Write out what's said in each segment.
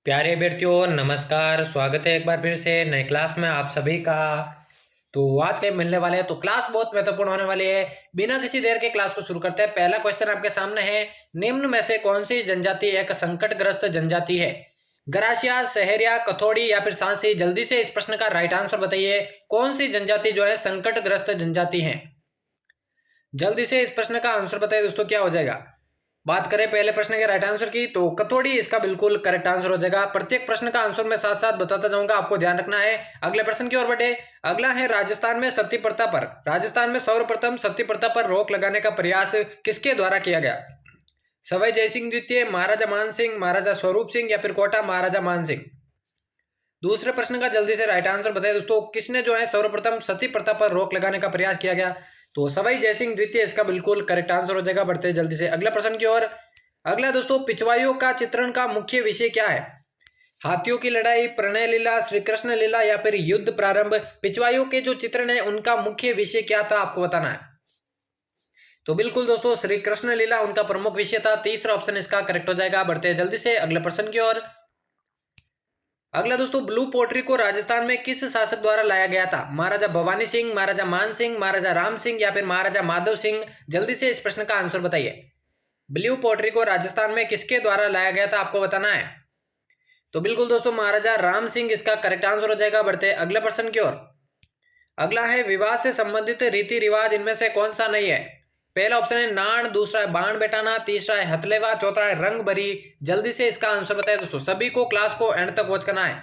प्यारे अभ्यर्थियों नमस्कार। स्वागत है एक बार फिर से नए क्लास में आप सभी का। तो आज के मिलने वाले हैं तो क्लास बहुत महत्वपूर्ण होने वाली है। बिना किसी देर के क्लास को शुरू करते हैं। पहला क्वेश्चन आपके सामने है, निम्न में से कौन सी जनजाति एक संकटग्रस्त जनजाति है? गरासिया, सहरिया, कथोड़ी या फिर सांसी? जल्दी से इस प्रश्न का राइट आंसर बताइए। कौन सी जनजाति जो है संकटग्रस्त जनजाति है? जल्दी से इस प्रश्न का आंसर बताइए दोस्तों, क्या हो जाएगा? बात करें पहले प्रश्न के राइट आंसर की तो कथोड़ी इसका बिल्कुल करेक्ट आंसर हो जाएगा। प्रत्येक प्रश्न का आंसर मैं साथ साथ बताता जाऊंगा, आपको ध्यान रखना है। अगले प्रश्न की ओर बढ़े। अगला है, राजस्थान में सती प्रथा पर सर्वप्रथम सती प्रथा पर रोक लगाने का प्रयास किसके द्वारा किया गया? सवाई जयसिंह द्वितीय, महाराजा मान सिंह, महाराजा स्वरूप सिंह या फिर कोटा महाराजा मान सिंह? दूसरे प्रश्न का जल्दी से राइट आंसर बताइए दोस्तों, किसने जो है सर्वप्रथम सती प्रथा पर रोक लगाने का प्रयास किया गया? तो सवाई जयसिंह द्वितीय इसका बिल्कुल करेक्ट आंसर हो जाएगा। बढ़ते जल्दी से अगला प्रश्न की ओर। अगला दोस्तों, पिछवाइयों का चित्रण का मुख्य विषय क्या है? हाथियों की लड़ाई, प्रणय लीला, श्री कृष्ण लीला या फिर युद्ध प्रारंभ? पिछवाइयों के जो चित्रण है उनका मुख्य विषय क्या था, आपको बताना है। तो बिल्कुल दोस्तों, श्री कृष्ण लीला उनका प्रमुख विषय था। तीसरा ऑप्शन इसका करेक्ट हो जाएगा। बढ़ते हैं जल्दी से अगले प्रश्न की ओर। अगला दोस्तों, ब्लू पोट्री को राजस्थान में किस शासक द्वारा लाया गया था? महाराजा भवानी सिंह, महाराजा मान सिंह, महाराजा राम सिंह या फिर महाराजा माधव सिंह? जल्दी से इस प्रश्न का आंसर बताइए। ब्लू पोट्री को राजस्थान में किसके द्वारा लाया गया था, आपको बताना है। तो बिल्कुल दोस्तों, महाराजा राम सिंह इसका करेक्ट आंसर हो जाएगा। बढ़ते अगले प्रश्न की ओर। अगला है, विवाह से संबंधित रीति रिवाज इनमें से कौन सा नहीं है? पहला ऑप्शन है नाण, दूसरा है बाण बैठाना, तीसरा है हथलेवा, चौथा है रंग भरी? जल्दी से इसका आंसर बताएं दोस्तों, सभी को क्लास को एंड तक वॉच करना है।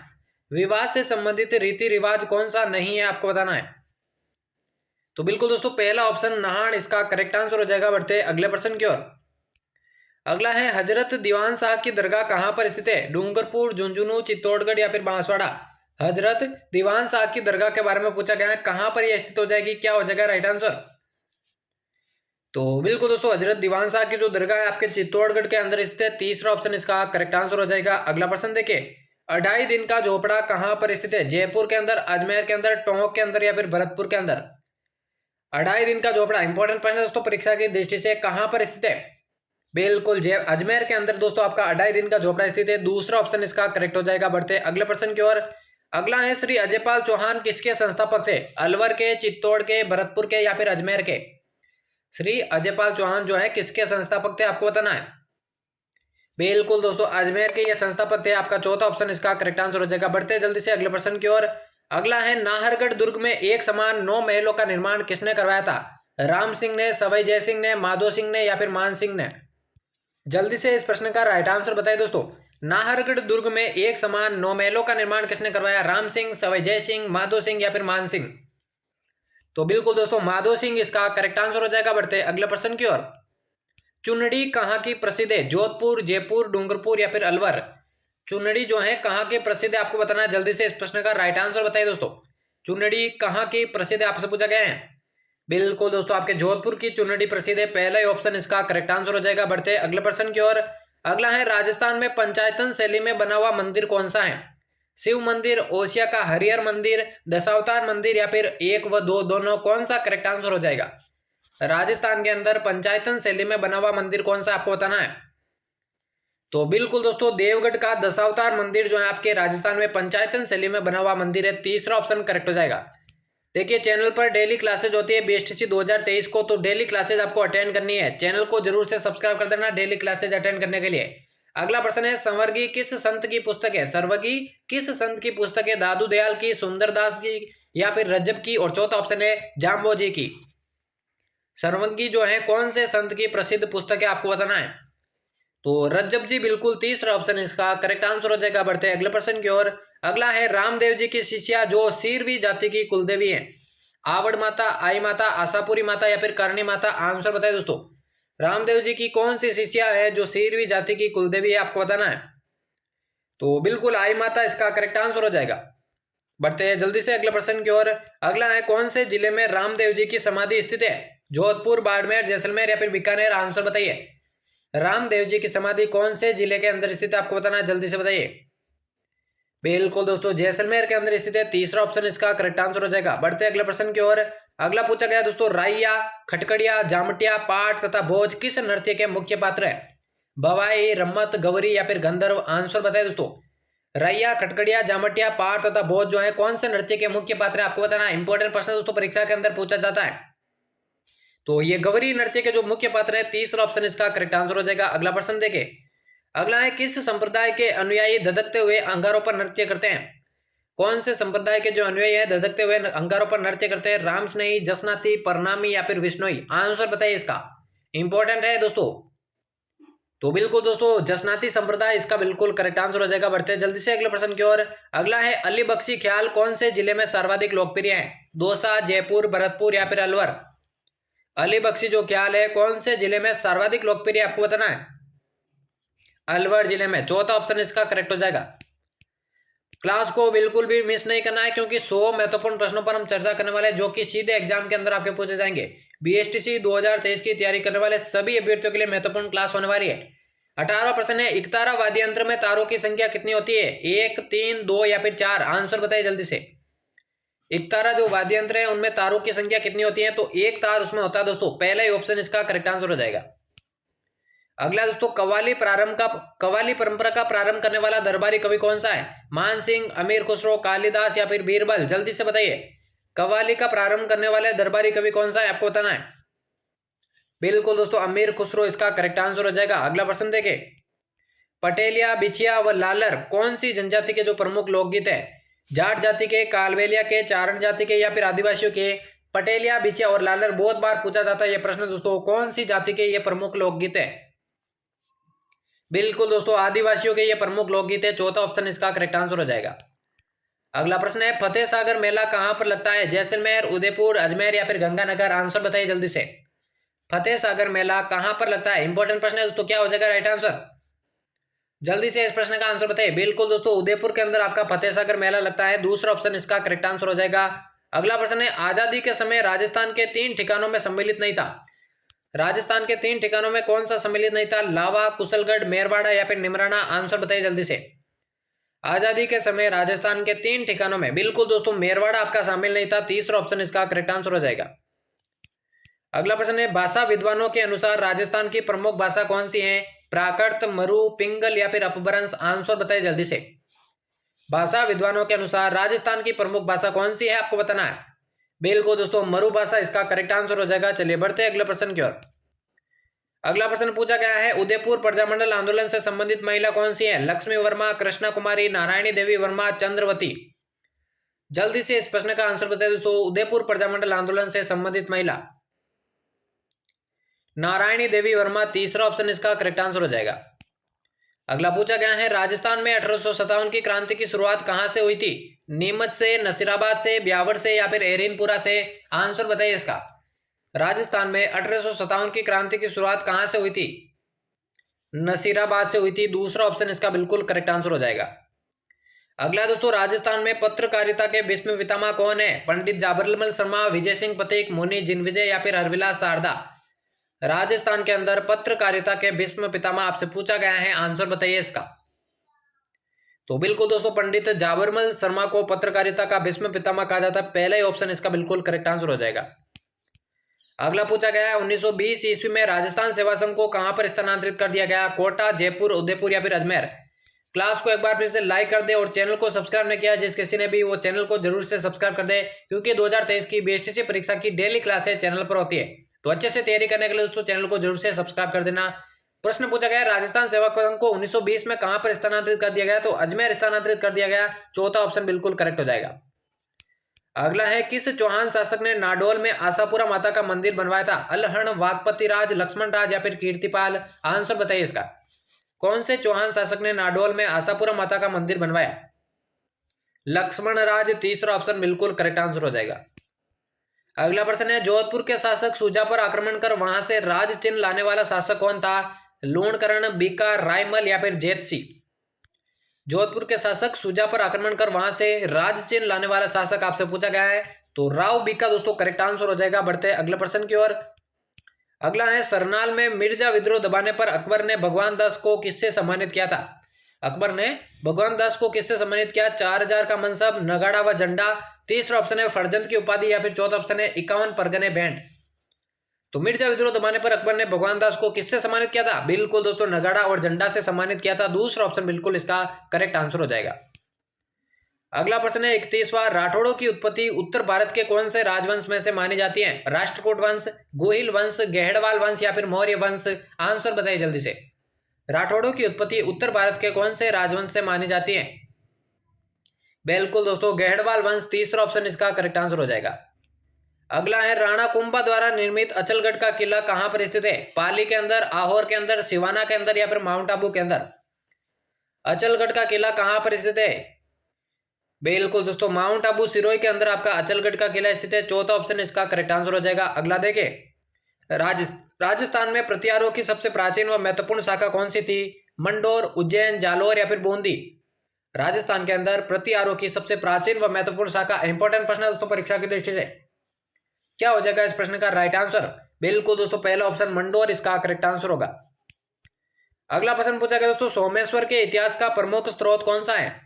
विवाह से संबंधित रीति रिवाज कौन सा नहीं है, आपको बताना है। तो बिल्कुल दोस्तों, पहला ऑप्शन नाहन इसका करेक्ट आंसर हो जाएगा। बढ़ते अगले प्रश्न की ओर। अगला है, हजरत दीवान साहब की दरगाह कहां पर स्थित है? डूंगरपुर, झुंझुनू, चित्तौड़गढ़ या फिर बांसवाड़ा? हजरत दीवान साहब की दरगाह के बारे में पूछा गया है, कहां पर यह स्थित हो जाएगी, क्या हो जाएगा राइट आंसर? तो बिल्कुल दोस्तों, हजरत दीवान साहब की जो दरगाह है आपके चित्तौड़गढ़ के अंदर स्थित है। तीसरा ऑप्शन इसका करेक्ट आंसर हो जाएगा। अगला प्रश्न देखिए, अढ़ाई दिन का झोपड़ा कहां पर स्थित है? जयपुर के अंदर, अजमेर के अंदर, टोंक के अंदर या फिर भरतपुर के अंदर? अढ़ाई दिन का झोपड़ा इंपॉर्टेंट प्रश्न दोस्तों परीक्षा की दृष्टि से, कहां पर स्थित है? बिल्कुल अजमेर के अंदर दोस्तों आपका अढ़ाई दिन का झोपड़ा स्थित है। दूसरा ऑप्शन इसका करेक्ट हो जाएगा। बढ़ते अगले प्रश्न की ओर। अगला है, श्री अजयपाल चौहान किसके संस्थापक थे? अलवर के, चित्तौड़ के, भरतपुर के या फिर अजमेर के? श्री अजयपाल चौहान जो है किसके संस्थापक थे, आपको बताना है। बिल्कुल दोस्तों, अजमेर के ये संस्थापक थे। आपका चौथा ऑप्शन इसका करेक्ट आंसर हो जाएगा। बढ़ते जल्दी से अगले प्रश्न की ओर। अगला है, नाहरगढ़ दुर्ग में एक समान 9 महलों का निर्माण किसने करवाया था? राम सिंह ने, सवाई जयसिंह ने, माधो सिंह ने या फिर मान सिंह ने? जल्दी से इस प्रश्न का राइट आंसर बताइए दोस्तों। नाहरगढ़ दुर्ग में एक समान 9 महलों का निर्माण किसने करवाया? राम सिंह, सवाई जयसिंह, माधो सिंह या फिर मान सिंह? तो बिल्कुल दोस्तों, माधो सिंह इसका करेक्ट आंसर हो जाएगा। बढ़ते अगले प्रश्न की ओर। चुनड़ी कहाँ की प्रसिद्ध है? जोधपुर, जयपुर, डूंगरपुर या फिर अलवर? चुनड़ी जो है कहाँ के प्रसिद्ध है, आपको बताना है। जल्दी से इस प्रश्न का राइट आंसर बताइए दोस्तों। चुनड़ी कहाँ की प्रसिद्ध है, आपसे पूछा गया है। बिल्कुल दोस्तों, आपके जोधपुर की चुनड़ी प्रसिद्ध है। पहला ही ऑप्शन इसका करेक्ट आंसर हो जाएगा। बढ़ते अगले प्रश्न की ओर। अगला है, राजस्थान में पंचायतन शैली में बना हुआ मंदिर कौन सा है? शिव मंदिर, ओसिया का हरिहर मंदिर, दशावतार मंदिर या फिर 1 व 2 दोनों? कौन सा करेक्ट आंसर हो जाएगा? राजस्थान के अंदर पंचायतन शैली में बना हुआ मंदिर कौन सा, आपको बताना है। तो बिल्कुल दोस्तों, देवगढ़ का दशावतार मंदिर जो है आपके राजस्थान में पंचायतन शैली में बना हुआ मंदिर है। तीसरा ऑप्शन करेक्ट हो जाएगा। देखिए, चैनल पर डेली क्लासेज होती है बीएसटीसी 2023 को, तो डेली क्लासेज आपको अटेंड करनी है। चैनल को जरूर से सब्सक्राइब कर देना डेली क्लासेज अटेंड करने के लिए। अगला प्रश्न है, संवर्गी किस संत की पुस्तक है? सर्वगी किस संत की पुस्तक है? दादू दयाल की, सुंदरदास की या फिर रज्जब की? और चौथा ऑप्शन है जाम्बोजी की। सर्वगी जो है कौन से संत की प्रसिद्ध पुस्तक है, आपको बताना है। तो रज्जब जी बिल्कुल तीसरा ऑप्शन इसका करेक्ट आंसर हो जाएगा। बढ़ते हैं अगले प्रश्न की ओर। अगला है, रामदेव जी की शिष्या जो सीरवी जाति की कुलदेवी है? आवड़ माता, आई माता, आशापुरी माता या फिर करणी माता? आंसर बताए दोस्तों। रामदेव जी की कौन सी शिष्या है जो सीरवी जाति की कुलदेवी है, आपको बताना है। तो बिल्कुल आई माता इसका करेक्ट आंसर हो जाएगा। बढ़ते हैं जल्दी से अगले प्रश्न की ओर। अगला है, कौन से जिले में रामदेव जी की समाधि स्थित है? जोधपुर, बाड़मेर, जैसलमेर या फिर बीकानेर? आंसर बताइए। रामदेव जी की समाधि कौन से जिले के अंदर स्थित है, आपको बताना है। जल्दी से बताइए। बिल्कुल दोस्तों, जैसलमेर के अंदर स्थित है। तीसरा ऑप्शन इसका करेक्ट आंसर हो जाएगा। बढ़ते अगले प्रश्न की ओर। अगला पूछा गया दोस्तों, राइया, खटकड़िया, जामटिया, पाठ तथा भोज किस नृत्य के मुख्य पात्र है? भवाई, रम्मत, गौरी या फिर गंधर्व? आंसर बताए दोस्तों। रैया, खटखड़िया, जामटिया, पार तथा भोज जो है कौन से नृत्य के मुख्य पात्र है आपको बताना है। इंपॉर्टेंट प्रश्न दोस्तों परीक्षा के अंदर पूछा जाता है। तो ये गवरी नृत्य के जो मुख्य पात्र है, तीसरा ऑप्शन इसका करेक्ट आंसर हो जाएगा। अगला प्रश्न देखें। अगला है किस संप्रदाय के अनुयायी धधकते हुए अंगारों पर नृत्य करते हैं। कौन से संप्रदाय के जो अनुयायी है धधकते हुए अंगारों पर नृत्य करते हैं। राम स्नेही, जसनाती, परनामी या फिर विष्णोई। आंसर बताइए इसका। इंपॉर्टेंट है दोस्तों। तो बिल्कुल दोस्तों जसनाती संप्रदाय इसका बिल्कुल करेक्ट आंसर हो जाएगा। बढ़ते हैं जल्दी से अगले प्रश्न की ओर। अगला है अली बख्शी ख्याल कौन से जिले में सर्वाधिक लोकप्रिय है। दौसा, जयपुर, भरतपुर या फिर अलवर। अली बख्शी जो ख्याल है कौन से जिले में सर्वाधिक लोकप्रिय आपको बताना है। अलवर जिले में। चौथा ऑप्शन इसका करेक्ट हो जाएगा। क्लास को बिल्कुल भी मिस नहीं करना है क्योंकि 100 महत्वपूर्ण प्रश्नों पर हम चर्चा करने वाले हैं जो कि सीधे एग्जाम के अंदर आपके पूछे जाएंगे। बीएसटीसी 2023 की तैयारी करने वाले सभी अभ्यर्थियों के लिए महत्वपूर्ण क्लास होने वाली है। 18वां प्रश्न है इकतारा वाद्य यंत्र में तारों की संख्या कितनी होती है। 1, 3, 2 या फिर 4। आंसर बताइए जल्दी से। इकतारा जो वाद्य यंत्र है उनमें तारों की संख्या कितनी होती है। तो एक तार उसमें होता है दोस्तों। पहला ही ऑप्शन इसका करेक्ट आंसर हो जाएगा। अगला दोस्तों कव्वाली परंपरा का प्रारंभ करने वाला दरबारी कवि कौन सा है। मान सिंह, अमीर खुसरो, कालिदास या फिर बीरबल। जल्दी से बताइए कव्वाली का प्रारंभ करने वाले दरबारी कवि कौन सा है आपको बताना है। बिल्कुल दोस्तों अमीर खुसरो इसका करेक्ट आंसर हो जाएगा। अगला प्रश्न देखें। पटेलिया, बिछिया व लालर कौन सी जनजाति के जो प्रमुख लोकगीत है। जाट जाति के, कालबेलिया के, चारण जाति के या फिर आदिवासियों के। पटेलिया, बिछिया और लालर बहुत बार पूछा जाता है यह प्रश्न दोस्तों। कौन सी जाति के ये प्रमुख लोकगीत है। बिल्कुल दोस्तों आदिवासियों के ये प्रमुख लोकगीत है। चौथा ऑप्शन इसका करेक्ट आंसर हो जाएगा। अगला प्रश्न है फतेह सागर मेला कहां पर लगता है। जैसलमेर, उदयपुर, अजमेर या फिर गंगानगर। आंसर बताइए जल्दी से। फतेह सागर मेला कहां पर लगता है। इंपॉर्टेंट प्रश्न है दोस्तों। क्या हो जाएगा राइट आंसर। जल्दी से इस प्रश्न का आंसर बताइए। बिल्कुल दोस्तों उदयपुर के अंदर आपका फतेह सागर मेला लगता है। दूसरा ऑप्शन इसका करेक्ट आंसर हो जाएगा। अगला प्रश्न है आजादी के समय राजस्थान के 3 ठिकानों में सम्मिलित नहीं था। राजस्थान के 3 ठिकानों में कौन सा सम्मिलित नहीं था। लावा, कुशलगढ़, मेरवाड़ा या फिर निमराना। आंसर बताइए जल्दी से। आजादी के समय राजस्थान के 3 ठिकानों में बिल्कुल दोस्तों मेरवाड़ा आपका शामिल नहीं था। तीसरा ऑप्शन इसका करेक्ट आंसर हो जाएगा। अगला प्रश्न है भाषा विद्वानों के अनुसार राजस्थान की प्रमुख भाषा कौन सी है। प्राकृत, मरु, पिंगल या फिर अपभ्रंश। आंसर बताइए जल्दी से। भाषा विद्वानों के अनुसार राजस्थान की प्रमुख भाषा कौन सी है आपको बताना है। बिल्कुल दोस्तों मरु भाषा इसका करेक्ट आंसर हो जाएगा। चलिए बढ़ते हैं अगले प्रश्न की ओर। अगला प्रश्न पूछा गया है उदयपुर प्रजामंडल आंदोलन से संबंधित महिला कौन सी है। लक्ष्मी वर्मा, कृष्णा कुमारी, नारायणी देवी वर्मा, चंद्रवती। जल्दी से इस प्रश्न का आंसर बताइए दोस्तों। उदयपुर प्रजामंडल आंदोलन से संबंधित महिला नारायणी देवी वर्मा। तीसरा ऑप्शन इसका करेक्ट आंसर हो जाएगा। अगला पूछा गया है राजस्थान में 1857 की क्रांति की शुरुआत कहां से हुई थी। नीमच से, नसीराबाद से, ब्यावर से या फिर एरिनपुरा से। आंसर बताइए इसका। राजस्थान में 1857 की क्रांति की शुरुआत कहां से हुई थी। नसीराबाद से हुई थी। दूसरा ऑप्शन इसका बिल्कुल करेक्ट आंसर हो जाएगा। अगला दोस्तों राजस्थान में पत्रकारिता के भीष्म पितामह कौन है। पंडित जाबरमल शर्मा, विजय सिंह पथिक, मुनि जिनविजय या फिर हरविलास शारदा। राजस्थान के अंदर पत्रकारिता के भीष्म पितामह आपसे पूछा गया है। आंसर बताइए इसका। तो बिल्कुल दोस्तों पंडित जाबरमल शर्मा को पत्रकारिता का भीष्म पितामह कहा जाता है। पहला ही ऑप्शन इसका बिल्कुल करेक्ट आंसर हो जाएगा। अगला पूछा गया है 1920 ईस्वी में राजस्थान सेवा संघ को कहां पर स्थानांतरित कर दिया गया। कोटा, जयपुर, उदयपुर या फिर अजमेर। क्लास को एक बार फिर से लाइक कर दे और चैनल को सब्सक्राइब नहीं किया जिस किसी ने भी वो चैनल को जरूर से सब्सक्राइब कर दे क्योंकि 2023 की बीएसटीसी परीक्षा की डेली क्लासेस चैनल पर होती है। तो अच्छे से तैयारी करने के लिए दोस्तों चैनल को जरूर से सब्सक्राइब कर देना। प्रश्न पूछा गया राजस्थान सेवा संघ को 1920 में कहां पर स्थानांतरित कर दिया गया। तो अजमेर स्थानांतरित कर दिया गया। चौथा ऑप्शन बिल्कुल करेक्ट हो जाएगा। अगला है किस चौहान शासक ने नाडोल में आशापुरा माता का मंदिर बनवाया था। अलहण, वागपति राज, लक्ष्मण राज या फिर कीर्तिपाल। आंसर बताइए इसका। कौन से चौहान शासक ने नाडोल में आशापुरा माता का मंदिर बनवाया। लक्ष्मण राज। तीसरा ऑप्शन बिल्कुल करेक्ट आंसर हो जाएगा। अगला प्रश्न है जोधपुर के शासक सुजा पर आक्रमण कर वहां से राज चिन्ह लाने वाला शासक कौन था। लूणकरण, बीका, रायमल या फिर जेतसी। जोधपुर के शासक सुजा पर आक्रमण कर वहां से राज चिन्ह लाने वाला शासक आपसे पूछा गया है। तो राव बीका दोस्तों करेक्ट आंसर हो जाएगा। बढ़ते हैं अगले प्रश्न की ओर। अगला है सरनाल में मिर्जा विद्रोह दबाने पर अकबर ने भगवान दास को किससे सम्मानित किया था। अकबर ने भगवान दास को किससे सम्मानित किया। 4000 का मनसब, नगाड़ा व झंडा। तीसरा ऑप्शन है फरजंद की उपाधि या फिर चौथा ऑप्शन है 51 परगने बैंड। तो मिर्जा विद्रोह दबाने पर अकबर ने भगवान दास को किससे सम्मानित किया था? बिल्कुल दोस्तों, नगाड़ा और झंडा से सम्मानित किया था। दूसरा ऑप्शन बिल्कुल इसका करेक्ट आंसर हो जाएगा। अगला प्रश्न है 31वां, राठौड़ों की उत्पत्ति उत्तर भारत के कौन से राजवंश में से मानी जाती है? राष्ट्रकूट वंश, गोहिल वंश, गहड़वाल वंश या फिर मौर्य वंश? आंसर बताइए जल्दी से। राठौड़ों की उत्पत्ति उत्तर भारत के कौन से राजवंश से मानी जाती है? बिल्कुल दोस्तों, गहड़वाल वंश। तीसरा ऑप्शन इसका करेक्ट आंसर हो जाएगा। अगला है राणा कुंभा द्वारा निर्मित अचलगढ़ का किला कहां पर स्थित है? पाली के अंदर, आहोर के अंदर, सिवाना के अंदर या फिर माउंट आबू के अंदर? अचलगढ़ का किला कहां पर स्थित है? बिल्कुल दोस्तों, माउंट आबू सिरोही के अंदर आपका अचलगढ़ का किला स्थित है। चौथा ऑप्शन इसका करेक्ट आंसर हो जाएगा। अगला देखिए, राजस्थान में प्रत्यारों की सबसे प्राचीन व महत्वपूर्ण शाखा कौन सी थी? मंडोर, उज्जैन, जालोर या फिर बूंदी? राजस्थान के अंदर प्रत्यारों की सबसे प्राचीन व महत्वपूर्ण शाखा। इंपॉर्टेंट प्रश्न है दोस्तों परीक्षा की दृष्टि से। क्या हो जाएगा इस प्रश्न का राइट आंसर? बिल्कुल दोस्तों, पहला ऑप्शन मंडोर इसका करेक्ट आंसर होगा। अगला प्रश्न पूछा गया दोस्तों, सोमेश्वर के इतिहास का प्रमुख स्रोत कौन सा है?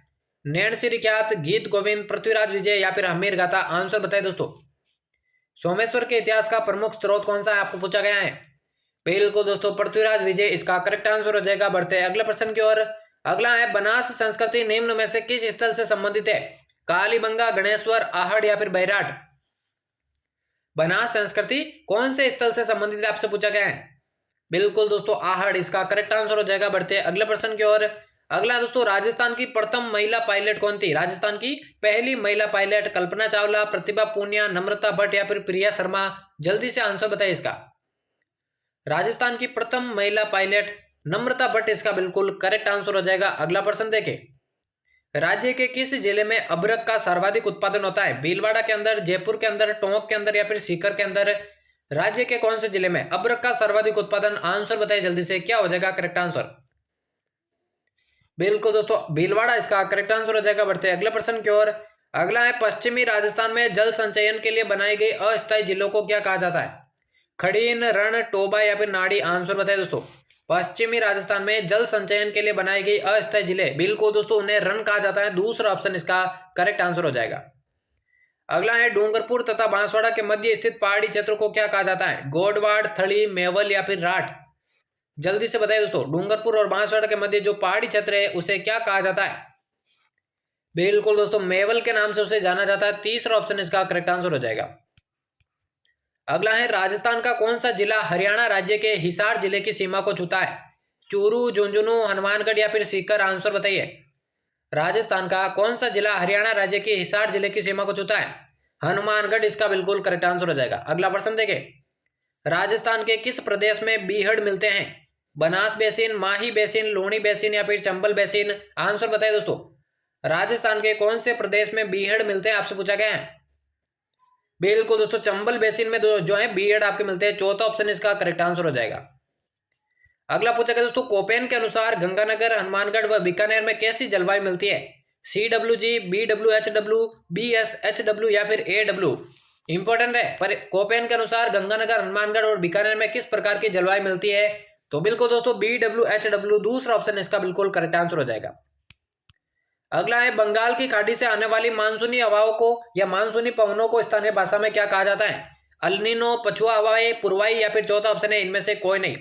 नैणसी ख्यात, गीत गोविंद, पृथ्वीराज विजय या फिर हमीर गाथा? आंसर बताइए दोस्तों। सोमेश्वर के इतिहास का प्रमुख स्रोत कौन सा है आपको पूछा गया है? बिल्कुल दोस्तों, पृथ्वीराज विजय इसका करेक्ट आंसर हो जाएगा। बढ़ते हैं अगले प्रश्न की ओर। अगला है बनास संस्कृति निम्न में से किस स्थल से संबंधित है? कालीबंगा, गणेश्वर, आहड़ या फिर बैराट? बनास संस्कृति कौन से स्थल से संबंधित है आपसे पूछा गया है? बिल्कुल दोस्तों, आहड़ इसका करेक्ट आंसर हो जाएगा। बढ़ते हैं अगले प्रश्न की ओर। अगला दोस्तों, राजस्थान की प्रथम महिला पायलट कौन थी? राजस्थान की पहली महिला पायलट कल्पना चावला, प्रतिभा पूनिया, नम्रता भट्ट या फिर प्रिया शर्मा? जल्दी से आंसर बताइए इसका। राजस्थान की प्रथम महिला पायलट नम्रता भट्ट इसका बिल्कुल करेक्ट आंसर हो जाएगा। अगला प्रश्न देखें, राज्य के किस जिले में अबरक का सर्वाधिक उत्पादन होता है? भीलवाड़ा के अंदर, जयपुर के अंदर, टोंक के अंदर या फिर सीकर के अंदर? राज्य के कौन से जिले में अबरक का सर्वाधिक उत्पादन? आंसर बताइए जल्दी से, क्या हो जाएगा करेक्ट आंसर? बिल्कुल दोस्तों, भीलवाड़ा इसका करेक्ट आंसर हो जाएगा। बढ़ते हैं अगले प्रश्न की ओर। अगला है पश्चिमी राजस्थान में जल संचयन के लिए बनाई गई अस्थायी जिलों को क्या कहा जाता है? खड़ीन, रण, टोबा या फिर नाड़ी? आंसर बताइए दोस्तों। पश्चिमी राजस्थान में जल संचयन के लिए बनाई गई अस्थायी जिले, बिल्कुल दोस्तों उन्हें रण कहा जाता है। दूसरा ऑप्शन इसका करेक्ट आंसर हो जाएगा। अगला है डूंगरपुर तथा बांसवाड़ा के मध्य स्थित पहाड़ी क्षेत्र को क्या कहा जाता है? गोडवाड़, थड़ी, मेवल या फिर राठ? जल्दी से बताइए दोस्तों, डूंगरपुर और बांसवाड़ा के मध्य जो पहाड़ी क्षेत्र है उसे क्या कहा जाता है? बिल्कुल दोस्तों, मेवल के नाम से उसे जाना जाता है। तीसरा ऑप्शन इसका करेक्ट आंसर हो जाएगा। अगला है राजस्थान का कौन सा जिला हरियाणा राज्य के हिसार जिले की सीमा को छूता है? चूरू, झुंझुनू, हनुमानगढ़ या फिर सीकर? आंसर बताइए। राजस्थान का कौन सा जिला हरियाणा राज्य के हिसार जिले की सीमा को छूता है? हनुमानगढ़ इसका बिल्कुल करेक्ट आंसर हो जाएगा। अगला प्रश्न देखें, राजस्थान के किस प्रदेश में बीहड़ मिलते हैं? बनास बेसिन, माही बेसिन, लूणी बेसिन या फिर चंबल बेसिन? आंसर बताइए दोस्तों। राजस्थान के कौन से प्रदेश में बीहड़ मिलते हैं आपसे पूछा गया है? बिल्कुल दोस्तों, चंबल बेसिन में जो है बीहड़ आपके मिलते हैं। चौथा ऑप्शन इसका करेक्ट आंसर हो जाएगा। अगला पूछा गया दोस्तों, कोपेन के अनुसार गंगानगर, हनुमानगढ़ व बीकानेर में कैसी जलवायु मिलती है? CWG, BWHW, BSHW या फिर AW? इंपॉर्टेंट है, पर कोपेन के अनुसार गंगानगर, हनुमानगढ़ और बीकानेर में किस प्रकार की जलवायु मिलती है? तो बिल्कुल दोस्तों BWHW दूसरा ऑप्शन इसका बिल्कुल करेक्ट आंसर हो जाएगा। अगला है बंगाल की खाड़ी से आने वाली मानसूनी हवाओं को या मानसूनी पवनों को स्थानीय भाषा में क्या कहा जाता है? अल्नीनो, पछुआ हवाएं, पुरवाई या फिर चौथा ऑप्शन है इनमें से कोई नहीं।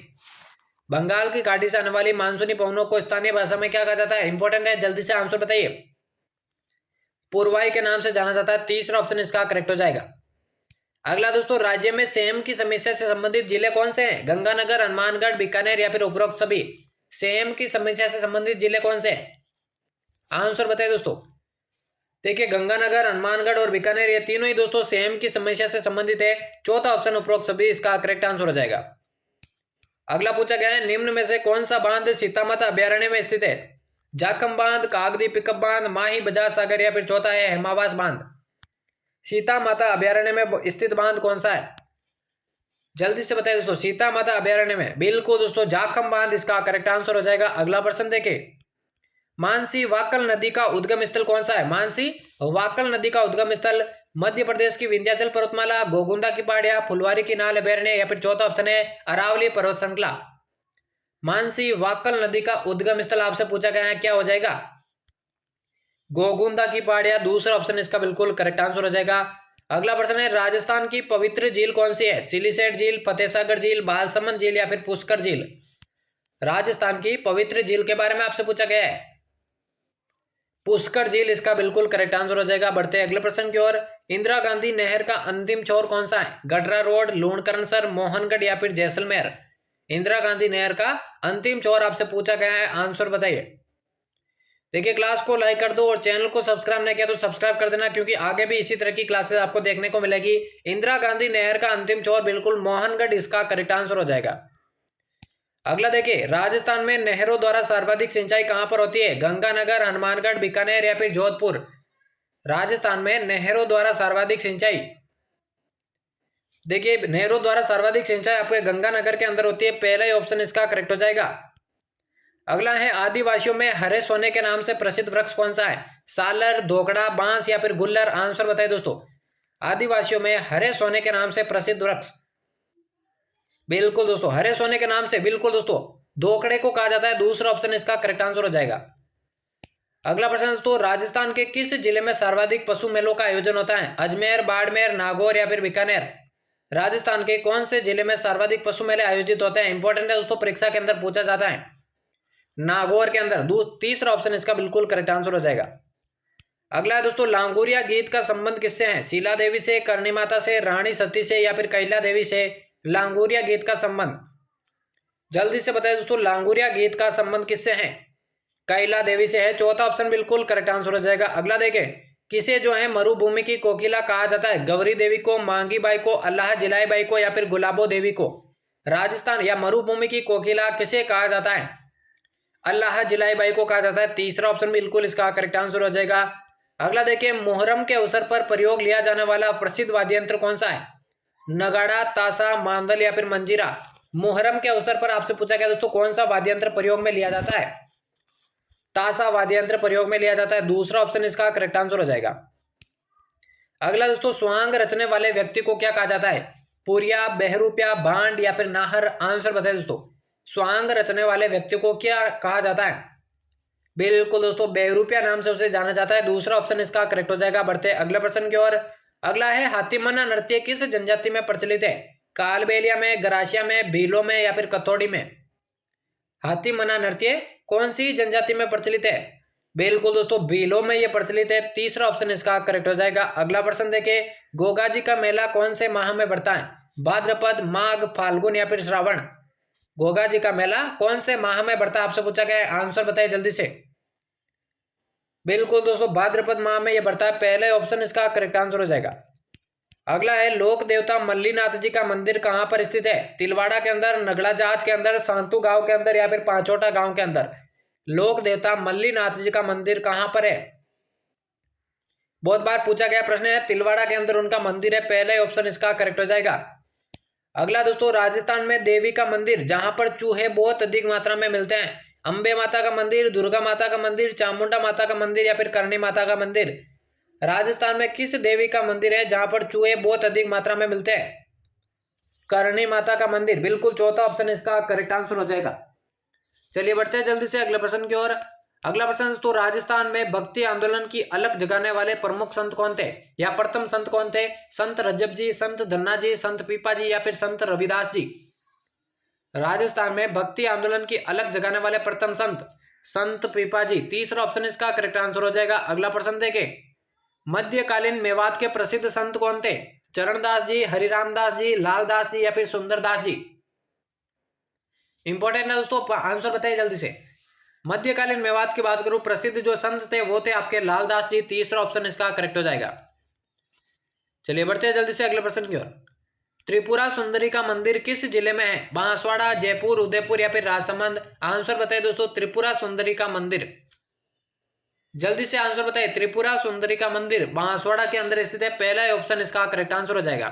बंगाल की खाड़ी से आने वाली मानसूनी पवनों को स्थानीय भाषा में क्या कहा जाता है? इंपॉर्टेंट है, जल्दी से आंसर बताइए। पुरवाई के नाम से जाना जाता है। तीसरा ऑप्शन इसका करेक्ट हो जाएगा। अगला दोस्तों, राज्य में सेम की समस्या से संबंधित जिले कौन से हैं? गंगानगर, हनुमानगढ़, बीकानेर या फिर उपरोक्त सभी? सेम की समस्या से संबंधित जिले कौन से हैं? आंसर बताइए दोस्तों। देखिए, गंगानगर, हनुमानगढ़ और बीकानेर ये तीनों ही दोस्तों सेम की समस्या से संबंधित है। चौथा ऑप्शन उपरोक्त सभी इसका करेक्ट आंसर हो जाएगा। अगला पूछा गया है, निम्न में से कौन सा बांध सीतामाता अभ्यारण्य में स्थित है? जाखम बांध, कागदी पिकअप बांध, माही बजाज सागर या फिर चौथा है हेमावास बांध? सीता माता अभ्यारण्य में स्थित बांध कौन सा है? जल्दी से बताइए दोस्तों। सीता माता अभ्यारण्य में बिल्कुल दोस्तों जाखम बांध इसका करेक्ट आंसर हो जाएगा। अगला प्रश्न देखें, मानसी वाकल नदी का उद्गम स्थल कौन सा है? मानसी वाकल नदी का उद्गम स्थल मध्य प्रदेश की विंध्याचल पर्वतमाला, गोगुंदा की पहाड़ियां, फुलवारी की नाल अभ्यारण्य या फिर चौथा ऑप्शन है अरावली पर्वत श्रृंखला? मानसी वाकल नदी का उद्गम स्थल आपसे पूछा गया है, क्या हो जाएगा? गोगुंदा की पहाड़ियां दूसरा ऑप्शन इसका बिल्कुल करेक्ट आंसर हो जाएगा। अगला प्रश्न है, राजस्थान की पवित्र झील कौन सी है? सिलीसेट झील, फतेहसागर झील, बालसमंद झील या फिर पुष्कर झील? राजस्थान की पवित्र झील के बारे में आपसे पूछा गया है, पुष्कर झील इसका बिल्कुल करेक्ट आंसर हो जाएगा। बढ़ते हैं अगले प्रश्न की ओर। इंदिरा गांधी नहर का अंतिम छोर कौन सा है? गडरा रोड, लूणकरणसर, मोहनगढ़ या फिर जैसलमेर? इंदिरा गांधी नहर का अंतिम छोर आपसे पूछा गया है, आंसर बताइए। देखिए, क्लास को लाइक कर दो और चैनल को सब्सक्राइब नहीं किया तो सब्सक्राइब कर देना, क्योंकि आगे भी इसी तरह की क्लासेस आपको देखने को मिलेगी। इंदिरा गांधी नहर का अंतिम छोर बिल्कुल मोहनगढ़ इसका करेक्ट आंसर हो जाएगा। अगला देखिए, राजस्थान में नहरों द्वारा सर्वाधिक सिंचाई कहां पर होती है? गंगानगर, हनुमानगढ़, बीकानेर या फिर जोधपुर? राजस्थान में नहरों द्वारा सर्वाधिक सिंचाई, देखिए नहरों द्वारा सर्वाधिक सिंचाई आपके गंगानगर के अंदर होती है, पहला ही ऑप्शन इसका करेक्ट हो जाएगा। अगला है, आदिवासियों में हरे सोने के नाम से प्रसिद्ध वृक्ष कौन सा है? सालर, धोकड़ा, बांस या फिर गुल्लर? आंसर बताइए दोस्तों। आदिवासियों में हरे सोने के नाम से प्रसिद्ध वृक्ष, बिल्कुल दोस्तों हरे सोने के नाम से, बिल्कुल दोस्तों धोकड़े को कहा जाता है, दूसरा ऑप्शन इसका करेक्ट आंसर हो जाएगा। अगला प्रश्न दोस्तों, राजस्थान के किस जिले में सर्वाधिक पशु मेलों का आयोजन होता है? अजमेर, बाड़मेर, नागौर या फिर बीकानेर? राजस्थान के कौन से जिले में सर्वाधिक पशु मेले आयोजित होते हैं? इंपॉर्टेंट है दोस्तों, परीक्षा के अंदर पूछा जाता है। नागौर के अंदर, तीसरा ऑप्शन इसका बिल्कुल करेक्ट आंसर हो जाएगा। अगला है दोस्तों, लांगुरिया गीत का संबंध किससे है? शीला देवी से, करणी माता से, रानी सती से या फिर कैला देवी से? लांगुरिया गीत का संबंध जल्दी से बताइए दोस्तों, लांगुरिया गीत का संबंध किससे है? कैला देवी से है, चौथा ऑप्शन बिल्कुल करेक्ट आंसर हो जाएगा। अगला देखें, किसे जो है मरुभूमि की कोकिला कहा जाता है? गौरी देवी को, मांगी बाई को, अल्लाह जिलाई बाई को या फिर गुलाबो देवी को? राजस्थान या मरुभूमि की कोकिला किसे कहा जाता है? अल्लाह जिलाई बाई को कहा जाता है, तीसरा ऑप्शन बिल्कुल इसका करेक्ट आंसर हो जाएगा। अगला देखिए, मुहर्रम के अवसर पर प्रयोग लिया जाने वाला प्रसिद्ध वाद्य यंत्र कौन सा है? नगाड़ा, ताशा, मांदल या फिर मंजीरा? मुहर्रम के अवसर पर आपसे पूछा गया दोस्तों, कौन सा वाद्य यंत्र प्रयोग में लिया जाता है? ताशा वाद्य यंत्र प्रयोग में लिया जाता है, दूसरा ऑप्शन इसका करेक्ट आंसर हो जाएगा। अगला दोस्तों, स्वांग रचने वाले व्यक्ति को क्या कहा जाता है? पुरिया, बहरूपिया, भांड या फिर नाहर? आंसर बताइए दोस्तों, स्वांग रचने वाले व्यक्ति को क्या कहा जाता है? बिल्कुल दोस्तों, बहरूपिया नाम से उसे जाना जाता है, दूसरा ऑप्शन इसका करेक्ट हो जाएगा। बढ़ते अगले प्रश्न की ओर। अगला है, हाथीमना नृत्य किस जनजाति में प्रचलित है? कालबेलिया में, गरासिया में, भीलों में या फिर कथौड़ी में? हाथीमना नृत्य कौन सी जनजाति में प्रचलित है? बिल्कुल दोस्तों, भीलों में यह प्रचलित है, तीसरा ऑप्शन इसका करेक्ट हो जाएगा। अगला प्रश्न देखें, गोगा जी का मेला कौन से माह में बढ़ता है? भाद्रपद, माघ, फाल्गुन या फिर श्रावण? गोगा जी का मेला कौन से माह में बढ़ता है आपसे पूछा गया है, आंसर बताइए जल्दी से। बिल्कुल दोस्तों, भाद्रपद माह में यह बढ़ता है, पहले ऑप्शन इसका करेक्ट आंसर हो जाएगा। अगला है, लोक देवता मल्लीनाथ जी का मंदिर कहां पर स्थित है? तिलवाड़ा के अंदर, नगड़ा जहाज के अंदर, सांतु गांव के अंदर या फिर पांचोटा गांव के अंदर? लोक देवता मल्लीनाथ जी का मंदिर कहां पर है? बहुत बार पूछा गया प्रश्न है, तिलवाड़ा के अंदर उनका मंदिर है, पहले ऑप्शन इसका करेक्ट हो जाएगा। अगला दोस्तों, राजस्थान में देवी का मंदिर जहां पर चूहे बहुत अधिक मात्रा में मिलते हैं? अंबे माता का मंदिर, दुर्गा माता का मंदिर, चामुंडा माता का मंदिर या फिर करणी माता का मंदिर? राजस्थान में किस देवी का मंदिर है जहां पर चूहे बहुत अधिक मात्रा में मिलते हैं? करणी माता का मंदिर, बिल्कुल चौथा ऑप्शन इसका करेक्ट आंसर हो जाएगा। चलिए बढ़ते हैं जल्दी से अगले प्रश्न की ओर। अगला प्रश्न तो, राजस्थान में भक्ति आंदोलन की अलख जगाने वाले प्रमुख संत कौन थे या प्रथम संत कौन थे? संत रज्जब जी, संत धन्ना जी, संत पीपा जी या फिर संत रविदास जी? राजस्थान में भक्ति आंदोलन की अलख जगाने वाले प्रथम संत संत पीपा जी, तीसरा ऑप्शन इसका करेक्ट आंसर हो जाएगा। अगला प्रश्न देखें, मध्यकालीन मेवात के प्रसिद्ध संत कौन थे? चरणदास जी, हरिराम दास जी, लालदास जी या फिर सुंदरदास जी? इंपॉर्टेंट है दोस्तों, आंसर बताइए जल्दी से। मध्यकालीन मेवात की बात करूं, प्रसिद्ध जो संत थे वो थे आपके लालदास जी, तीसरा ऑप्शन इसका करेक्ट हो जाएगा। चलिए बढ़ते हैं जल्दी से अगले प्रश्न की ओर। त्रिपुरा सुंदरी का मंदिर किस जिले में है? बांसवाड़ा, जयपुर, उदयपुर या फिर राजसमंद? आंसर बताइए दोस्तों, त्रिपुरा सुंदरी का मंदिर, जल्दी से आंसर बताइए। त्रिपुरा सुंदरी का मंदिर बांसवाड़ा के अंदर स्थित है, पहला ऑप्शन इसका करेक्ट आंसर हो जाएगा।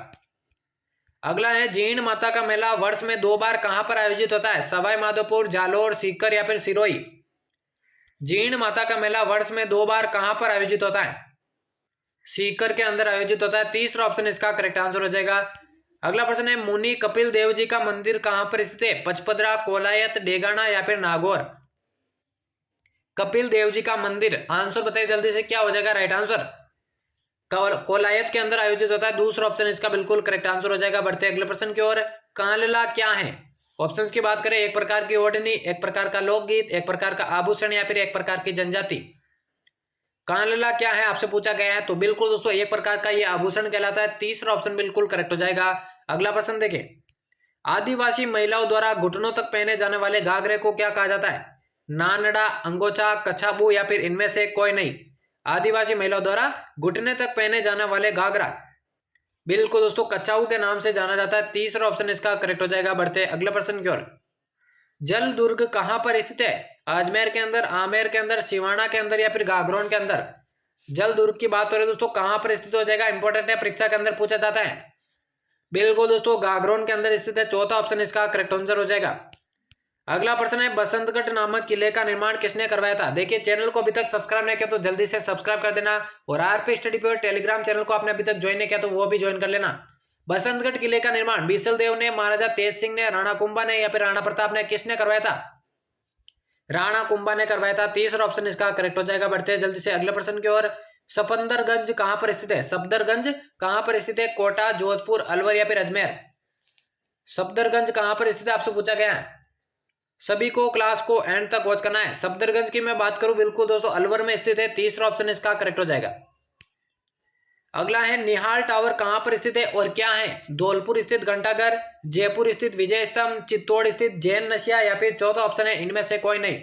अगला है, जीण माता का मेला वर्ष में 2 बार कहां पर आयोजित होता है? सवाई माधोपुर, जालोर, सीकर या फिर सिरोही? जीण माता का मेला वर्ष में 2 बार कहां पर आयोजित होता है? सीकर के अंदर आयोजित होता है, तीसरा ऑप्शन इसका करेक्ट आंसर हो जाएगा। अगला प्रश्न है, मुनि कपिल देव जी का मंदिर कहां पर स्थित है? पचपदरा, कोलायत, डेगाना या फिर नागौर? कपिल देव जी का मंदिर, आंसर बताइए जल्दी से, क्या हो जाएगा राइट आंसर? कोलायत के अंदर आयोजित होता है। दूसरा ऑप्शन इसका बिल्कुल करेक्ट आंसर हो जाएगा। बढ़ते अगले प्रश्न की ओर। कांलला क्या है? ऑप्शंस की बात करें, एक प्रकार की ओढ़नी, एक प्रकार का लोकगीत, एक प्रकार का आभूषण या फिर एक प्रकार की जनजाति। कांलला क्या है आपसे पूछा गया है, तो बिल्कुल दोस्तों एक प्रकार का ये आभूषण कहलाता है। तीसरा ऑप्शन बिल्कुल करेक्ट हो जाएगा। अगला प्रश्न देखें, आदिवासी महिलाओं द्वारा घुटनों तक पहने जाने वाले घाघरे को क्या कहा जाता है? नानड़ा, अंगोछा, कछाबू या फिर इनमें से कोई नहीं। आदिवासी महिलाओं द्वारा घुटने तक पहने जाने वाले घाघरा बिल्कुल दोस्तों कछाऊ के नाम से जाना जाता है। तीसरा ऑप्शन इसका करेक्ट हो जाएगा। बढ़ते अगले प्रश्न की ओर। जल दुर्ग कहां पर स्थित है? अजमेर के अंदर, आमेर के अंदर, सिवाना के अंदर या फिर गागरोन के अंदर। जल दुर्ग की बात हो रही है दोस्तों, कहां पर स्थित हो जाएगा? इंपॉर्टेंट है, परीक्षा के अंदर पूछा जाता है। बिल्कुल दोस्तों गागरोन के अंदर स्थित है। चौथा ऑप्शन इसका करेक्ट आंसर हो जाएगा। अगला प्रश्न है, बसंतगढ़ नामक किले का निर्माण किसने करवाया था? देखिए चैनल को अभी तक सब्सक्राइब नहीं किया तो जल्दी से सब्सक्राइब कर देना, और आरपी स्टडी पे टेलीग्राम चैनल को आपने अभी तक ज्वाइन नहीं किया तो वो भी ज्वाइन कर लेना। बसंतगढ़ किले का निर्माण बीसल देव ने, महाराजा तेज सिंह ने, राणा कुंभा ने या फिर राणा प्रताप ने, किसने करवाया था? राणा कुंभा ने करवाया था। तीसरा ऑप्शन इसका करेक्ट हो जाएगा। बढ़ते हैं जल्दी से अगले प्रश्न की ओर। सफदरगंज कहां पर स्थित है? सफदरगंज कहां पर स्थित है? कोटा, जोधपुर, अलवर या फिर अजमेर। सफदरगंज कहां पर स्थित है आपसे पूछा गया है। सभी को क्लास को एंड तक वॉच करना है। सफदरगंज की मैं बात करूं, बिल्कुल दोस्तों अलवर में स्थित है। तीसरा ऑप्शन इसका करेक्ट हो जाएगा। अगला है, निहाल टावर कहां पर स्थित है और क्या है? धौलपुर स्थित घंटाघर, जयपुर स्थित विजय स्तंभ, चित्तौड़ स्थित जैन नशिया या फिर चौथा ऑप्शन है इनमें से कोई नहीं।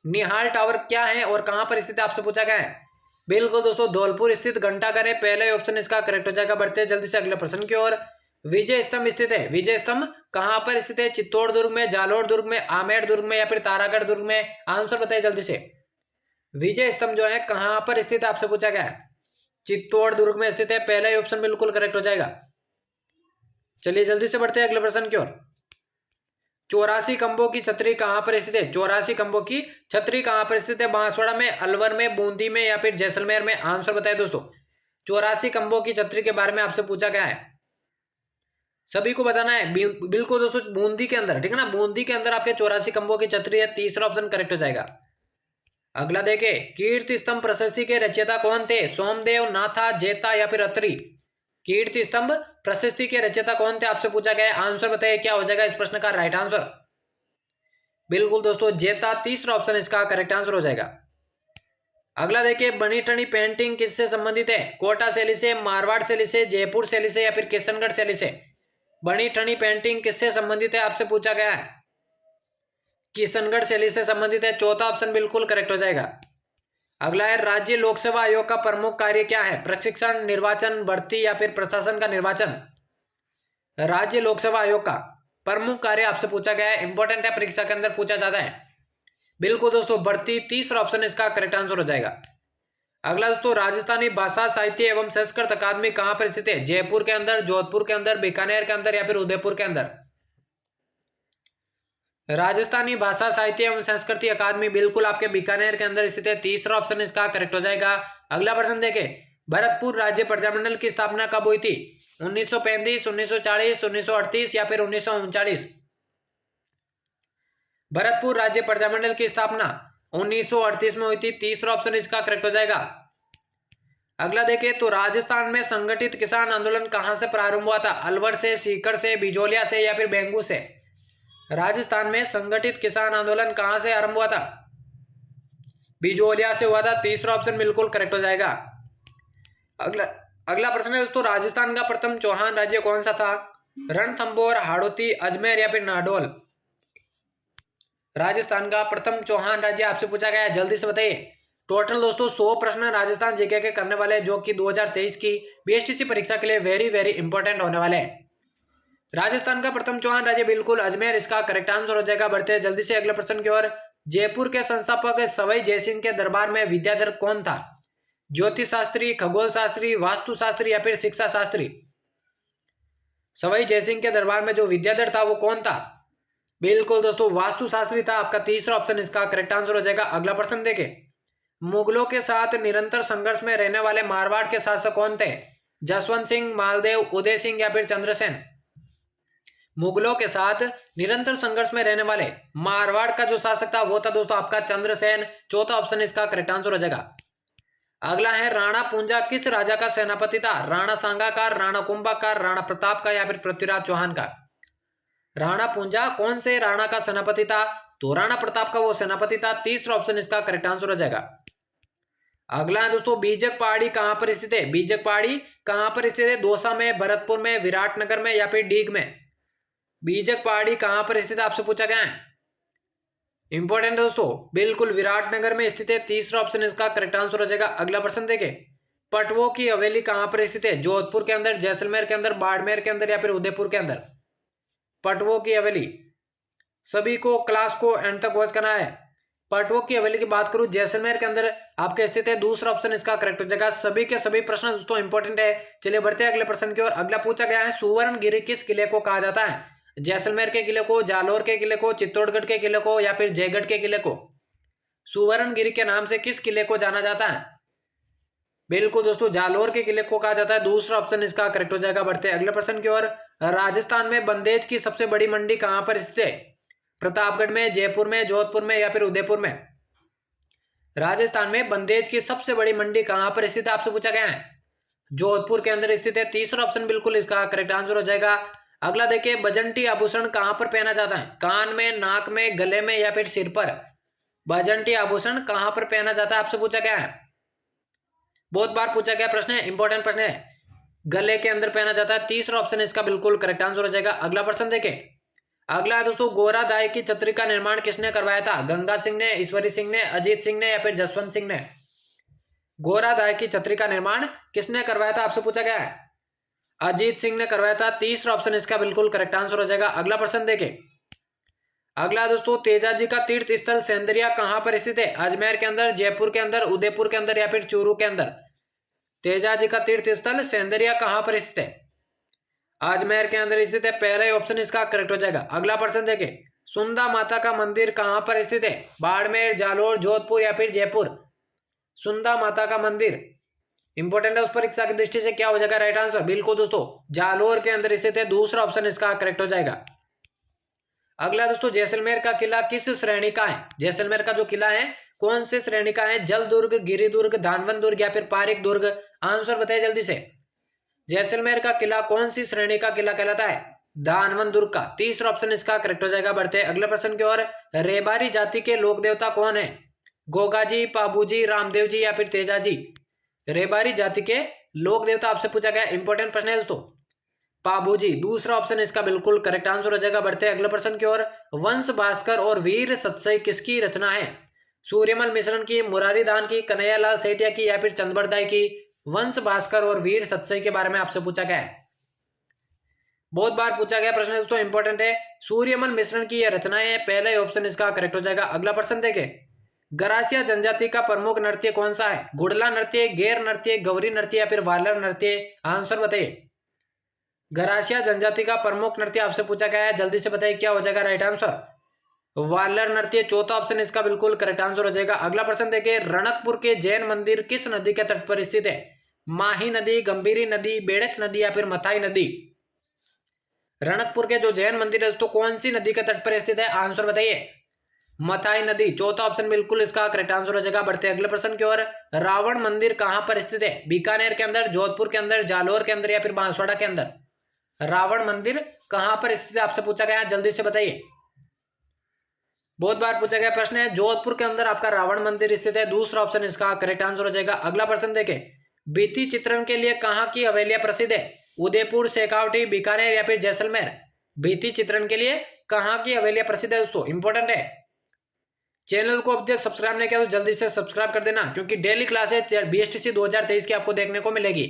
निहाल टावर क्या है और कहां पर स्थित है आपसे पूछा गया है। बिल्कुल दोस्तों धौलपुर स्थित घंटाघर है। पहले ऑप्शन इसका करेक्ट हो जाएगा। बढ़ते जल्दी से अगले प्रश्न की ओर। विजय स्तंभ स्थित है, विजय स्तंभ कहां पर स्थित है? चित्तौड़ दुर्ग में, जालोर दुर्ग में, आमेर दुर्ग में या फिर तारागढ़ दुर्ग में। आंसर बताइए जल्दी से। विजय स्तंभ जो है कहां पर स्थित है आपसे पूछा गया है। चित्तौड़ दुर्ग में स्थित है। पहला ही ऑप्शन बिल्कुल करेक्ट हो जाएगा। चलिए जल्दी से बढ़ते हैं अगले प्रश्न की ओर। 84 खंभों की छतरी कहां पर स्थित है? 84 खंभों की छतरी कहां पर स्थित है? बांसवाड़ा में, अलवर में, बूंदी में या फिर जैसलमेर में। आंसर बताइए दोस्तों। 84 खंभों की छतरी के बारे में आपसे पूछा गया है, सभी को बताना है। बिल्कुल दोस्तों बूंदी के अंदर, ठीक है ना, बूंदी के अंदर आपके 84 खंभों की छतरी है। तीसरा ऑप्शन करेक्ट हो जाएगा। अगला देखे, कीर्ति स्तंभ प्रशस्ति के रचयिता कौन थे? सोमदेव, नाथा, जेता या फिर अत्रि। कीर्ति स्तंभ प्रशस्ति के रचयिता कौन थे आपसे पूछा गया है। आंसर बताइए क्या हो जाएगा इस प्रश्न का राइट आंसर। बिल्कुल दोस्तों जेता। तीसरा ऑप्शन इसका करेक्ट आंसर हो जाएगा। अगला देखिए, बनी ठनी पेंटिंग किससे संबंधित है? कोटा शैली से, मारवाड़ शैली से, जयपुर शैली से या फिर किशनगढ़ शैली से। बनी ठनी पेंटिंग किससे संबंधित है आपसे पूछा गया है। किशनगढ़ शैली से संबंधित है। चौथा ऑप्शन बिल्कुल करेक्ट हो जाएगा। अगला है, राज्य लोक सेवा आयोग का प्रमुख कार्य क्या है? प्रशिक्षण, निर्वाचन, भर्ती या फिर प्रशासन का निर्वाचन। राज्य लोक सेवा आयोग का प्रमुख कार्य आपसे पूछा गया है, इंपॉर्टेंट है, परीक्षा के अंदर पूछा जाता है। बिल्कुल दोस्तों भर्ती। तीसरा ऑप्शन इसका करेक्ट आंसर हो जाएगा। अगला दोस्तों, राजस्थानी भाषा साहित्य एवं संस्कृत अकादमी कहां पर स्थित है? जयपुर के अंदर, जोधपुर के अंदर, बीकानेर के अंदर या फिर उदयपुर के अंदर। राजस्थानी भाषा साहित्य एवं संस्कृति अकादमी बिल्कुल आपके बीकानेर के अंदर स्थित है। तीसरा ऑप्शन इसका करेक्ट हो जाएगा। अगला प्रश्न देखें, भरतपुर राज्य प्रजामंडल की स्थापना कब हुई थी? 1935, 1940, 1938 या फिर 1939। भरतपुर राज्य प्रजामंडल की स्थापना 1938 में हुई थी। तीसरा ऑप्शन इसका करेक्ट हो जाएगा। अगला देखें, तो राजस्थान में संगठित किसान आंदोलन कहां से प्रारंभ हुआ था? अलवर से, सीकर से, बिजोलिया से या फिर बेंगू से। राजस्थान में संगठित किसान आंदोलन कहां से आरंभ हुआ था? बिजोलिया से हुआ था। तीसरा ऑप्शन बिल्कुल करेक्ट हो जाएगा। अगला प्रश्न है दोस्तों, राजस्थान का प्रथम चौहान राज्य कौन सा था? रणथंभौर, हाड़ौती, अजमेर या फिर नाडोल। राजस्थान का प्रथम चौहान राज्य आपसे पूछा गया है, जल्दी से बताइए। टोटल दोस्तों 100 प्रश्न राजस्थान जीके के करने वाले, जो कि 2023 की बीएसटीसी परीक्षा के लिए वेरी वेरी इंपॉर्टेंट होने वाले हैं। राजस्थान का प्रथम चौहान राज्य बिल्कुल अजमेर इसका करेक्ट आंसर हो जाएगा। बढ़ते हैं जल्दी से अगले प्रश्न की ओर। जयपुर के संस्थापक सवाई जयसिंह के दरबार में विद्याधर कौन था? ज्योतिष शास्त्री, खगोल शास्त्री, वास्तु शास्त्री या फिर शिक्षा शास्त्री। सवाई जयसिंह के दरबार में जो विद्याधर था वो कौन था? बिल्कुल दोस्तों वास्तु शास्त्री था। आपका तीसरा ऑप्शन इसका करेक्ट आंसर हो जाएगा। अगला प्रश्न देखें, मुगलों के साथ निरंतर संघर्ष में रहने वाले मारवाड़ के शासक कौन थे? जसवंत सिंह, मालदेव, उदय सिंह या फिर चंद्रसेन। मुगलों के साथ निरंतर संघर्ष में रहने वाले मारवाड़ का जो शासक था वो था दोस्तों आपका चंद्रसेन। चौथा ऑप्शन इसका करेक्ट आंसर हो जाएगा। अगला है राणा पूंजा किस राजा का सेनापति था? राणा सांगा का, राणा कुंभा का, राणा प्रताप का या फिर पृथ्वीराज चौहान का? राणा पूंजा कौन से राणा का सेनापति था? तो राणा प्रताप का वो सेनापति था। तीसरा ऑप्शन इसका करेक्ट आंसर हो जाएगा। अगला है दोस्तों बीजक पहाड़ी कहां पर स्थित है? बीजक पहाड़ी कहां पर स्थित है? दौसा में, भरतपुर में, विराटनगर में या फिर डीग में? बीजक पहाड़ी कहां पर स्थित है आपसे पूछा गया है। इंपॉर्टेंट है दोस्तों, बिल्कुल विराटनगर में स्थित है। तीसरा ऑप्शन इसका करेक्ट आंसर हो जाएगा। अगला प्रश्न देखें, पटवों की हवेली कहां पर स्थित है? जोधपुर के अंदर, जैसलमेर के अंदर, बाड़मेर के अंदर या फिर उदयपुर के अंदर? पटवों की हवेली, सभी को क्लास को एंड तक वॉच करना है। पटवों की हवेली की बात करूं, जैसलमेर के अंदर आपके स्थित है। दूसरा ऑप्शन इसका करेक्ट हो जाएगा। सभी के सभी प्रश्न दोस्तों इंपॉर्टेंट है। चलिए बढ़ते हैं अगले प्रश्न की ओर। अगला पूछा गया है सुवर्णगिरी किस किले को कहा जाता है? जैसलमेर के किले को, जालोर के किले को, चित्तौड़गढ़ के किले को या फिर जयगढ़ के किले को? सुवर्णगिरी के नाम से किस किले को जाना जाता है? बिल्कुल दोस्तों जालोर के किले को कहा जाता है। दूसरा ऑप्शन इसका करेक्ट हो जाएगा। बढ़ते हैं अगले प्रश्न की ओर। राजस्थान में बंदेज की सबसे बड़ी मंडी कहां पर स्थित है? प्रतापगढ़ में, जयपुर में, जोधपुर में या फिर उदयपुर में? राजस्थान में बंदेज की सबसे बड़ी मंडी कहां पर स्थित है आपसे पूछा गया है। जोधपुर के अंदर स्थित है। तीसरा ऑप्शन बिल्कुल इसका करेक्ट आंसर हो जाएगा। अगला देखिए, बजंटी आभूषण कहां पर पहना जाता है? कान में, नाक में, गले में या फिर सिर पर? बजंटी आभूषण कहां पर पहना जाता है आपसे पूछा गया है। बहुत बार पूछा गया प्रश्न है, इंपॉर्टेंट प्रश्न है। गले के अंदर पहना जाता है। तीसरा ऑप्शन इसका बिल्कुल करेक्ट आंसर हो जाएगा। अगला प्रश्न देखें, अगला है दोस्तों गोरा दाई की छतरी का निर्माण किसने करवाया था? गंगा सिंह ने, ईश्वरी सिंह ने, अजीत सिंह ने या फिर जसवंत सिंह ने? गोरा दाई की छतरी का निर्माण किसने करवाया था आपसे पूछा गया है। अजीत सिंह ने करवाया था। तीसरा ऑप्शन इसका बिल्कुल करेक्ट आंसर हो जाएगा। अगला प्रश्न देखें, अगला दोस्तों तेजाजी का तीर्थ स्थल सेंदरिया कहां पर स्थित है? अजमेर के अंदर, जयपुर के अंदर, उदयपुर के अंदर या फिर चूरू के अंदर? तेजाजी का तीर्थ स्थल सेंदरिया कहां पर स्थित है? अजमेर के अंदर स्थित है। पहला ही ऑप्शन इसका करेक्ट हो जाएगा। अगला प्रश्न देखें, सुंदा माता का मंदिर कहां पर स्थित है? बाड़मेर, जालोर, जोधपुर या फिर जयपुर? सुंदा माता का मंदिर इंपॉर्टेंट है, उस परीक्षा की दृष्टि से क्या हो जाएगा राइट आंसर? बिल्कुल दोस्तों जालोर के अंदर स्थित है। दूसरा ऑप्शन इसका करेक्ट हो जाएगा। अगला दोस्तों जैसलमेर का किला किस श्रेणी का है? जैसलमेर का जो किला है कौन से श्रेणी का है? जल दुर्ग, गिरि दुर्ग, धानवन दुर्ग या फिर पारिक दुर्ग? आंसर बताइए जल्दी से। जैसलमेर का किला कौन सी श्रेणी का किला कहलाता है? धानवन दुर्ग का। तीसरा ऑप्शन इसका करेक्ट हो जाएगा। बढ़ते अगले प्रश्न की ओर। रेबारी जाति के लोक देवता कौन है? गोगाजी, पाबूजी, रामदेव जी या फिर तेजाजी? रेबारी जाति के लोक देवता आपसे पूछा गया, इंपॉर्टेंट प्रश्न है दोस्तों। पाबूजी। दूसरा ऑप्शन इसका बिल्कुल करेक्ट आंसर हो जाएगा। बढ़ते अगले प्रश्न की ओर। वंश भास्कर और वीर सतसई किसकी रचना है? सूर्यमल मिश्रण की, मुरारी दान की, कन्हैयालाल सेठिया की या फिर चंद्रबरदाई की? वंश भास्कर और वीर सतसई के बारे में आपसे पूछा गया है, बहुत बार पूछा गया प्रश्न दोस्तों, इंपॉर्टेंट है। सूर्यमल मिश्रण की यह रचनाएं है। पहला ऑप्शन इसका करेक्ट हो जाएगा। अगला प्रश्न देखें, गरासिया जनजाति का प्रमुख नृत्य कौन सा है? गुड़ला नृत्य, गेर नृत्य, गौरी नृत्य या फिर वालर नृत्य? आंसर बताइए। गरासिया जनजाति का प्रमुख नृत्य आपसे पूछा गया है, जल्दी से बताइए क्या हो जाएगा राइट आंसर? वालर नृत्य। चौथा ऑप्शन इसका बिल्कुल करेक्ट आंसर हो जाएगा। अगला प्रश्न देखिए, रणकपुर के जैन मंदिर किस नदी के तट पर स्थित है? माही नदी, गंभीरी नदी, बेड़च नदी या फिर मथाई नदी? रणकपुर के जो जैन मंदिर है तो कौन सी नदी के तट पर स्थित है? आंसर बताइए। मथाई नदी। चौथा ऑप्शन बिल्कुल इसका करेक्ट आंसर हो जाएगा। बढ़ते अगले प्रश्न की ओर। रावण मंदिर कहां पर स्थित है? बीकानेर के अंदर, जोधपुर के अंदर, जालोर के अंदर या फिर बांसवाड़ा के अंदर? रावण मंदिर कहां पर स्थित है आपसे पूछा गया, जल्दी से बताइए। बहुत बार पूछा गया प्रश्न है, जोधपुर के अंदर आपका रावण मंदिर स्थित है। दूसरा ऑप्शन इसका करेक्ट आंसर हो जाएगा। अगला प्रश्न देखें, भित्ति चित्रण के लिए कहां की हवेलियां प्रसिद्ध है? उदयपुर, शेखावटी, बीकानेर या फिर जैसलमेर? भित्ति चित्रण के लिए कहां की हवेलियां प्रसिद्ध है दोस्तों, इंपॉर्टेंट है। चैनल को अब तक सब्सक्राइब नहीं किया तो जल्दी से सब्सक्राइब कर देना, क्योंकि डेली क्लासेस बीएसटीसी 2023 की आपको देखने को मिलेगी।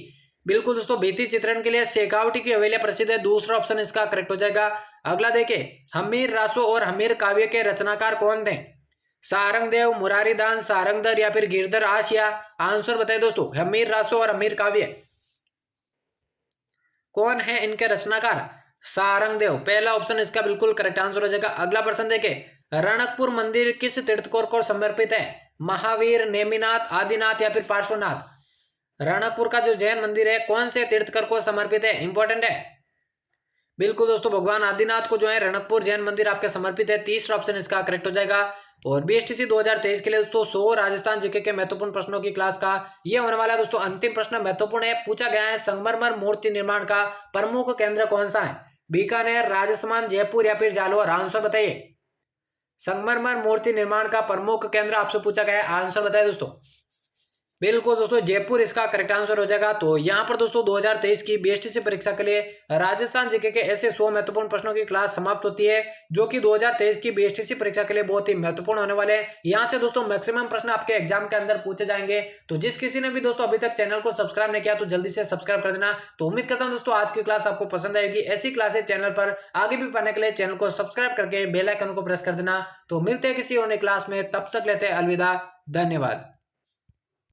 बिल्कुल दोस्तों, भित्ति चित्रण के लिए शेखावटी की हवेलियां प्रसिद्ध है। दूसरा ऑप्शन इसका करेक्ट हो जाएगा। अगला देखिए, हमीर रासो और हमीर काव्य के रचनाकार कौन थे? सारंगदेव, मुरारीदास, सारंगधर या फिर गिरधर आसिया? आंसर बताइए दोस्तों, हमीर रासो और हमीर काव्य कौन है इनके रचनाकार? सारंगदेव। पहला ऑप्शन इसका बिल्कुल करेक्ट आंसर हो जाएगा। अगला प्रश्न देखें, रणकपुर मंदिर किस तीर्थंकर को समर्पित है? महावीर, नेमिनाथ, आदिनाथ या फिर पार्श्वनाथ? रणकपुर का जो जैन मंदिर है कौन से तीर्थंकर को समर्पित है, इंपॉर्टेंट है। बिल्कुल दोस्तों, भगवान आदिनाथ को जो है रणकपुर जैन मंदिर आपके समर्पित है। तीसरा ऑप्शन इसका करेक्ट हो जाएगा। और बीएसटीसी 2023 के लिए दोस्तों 100 राजस्थान जीके के महत्वपूर्ण प्रश्नों की क्लास का ये होने वाला है दोस्तों अंतिम प्रश्न महत्वपूर्ण है। पूछा गया है संगमरमर मूर्ति निर्माण का प्रमुख केंद्र कौन सा है? बीकानेर, राजस्थान, जयपुर या फिर जालौर? आंसर बताइए। संगमरमर मूर्ति निर्माण का प्रमुख केंद्र आपसे पूछा गया है, आंसर बताइए दोस्तों। बिल्कुल दोस्तों जयपुर इसका करेक्ट आंसर हो जाएगा। तो यहाँ पर दोस्तों 2023 की बीएसटीसी परीक्षा के लिए राजस्थान जीके के ऐसे 100 महत्वपूर्ण प्रश्नों की क्लास समाप्त होती है जो कि 2023 की बीएसटीसी परीक्षा के लिए बहुत ही महत्वपूर्ण होने वाले हैं। यहाँ से दोस्तों मैक्सिमम प्रश्न आपके एग्जाम के अंदर पूछे जाएंगे। तो जिस किसी ने भी दोस्तों अभी तक चैनल को सब्सक्राइब नहीं किया तो जल्दी से सब्सक्राइब कर देना। तो उम्मीद करता हूँ दोस्तों आज की क्लास आपको पसंद आएगी। ऐसी क्लासेस चैनल पर आगे भी पढ़ने के लिए चैनल को सब्सक्राइब करके बेल आइकन को प्रेस कर देना। तो मिलते हैं किसी और नई क्लास में, तब तक लेते हैं अलविदा, धन्यवाद।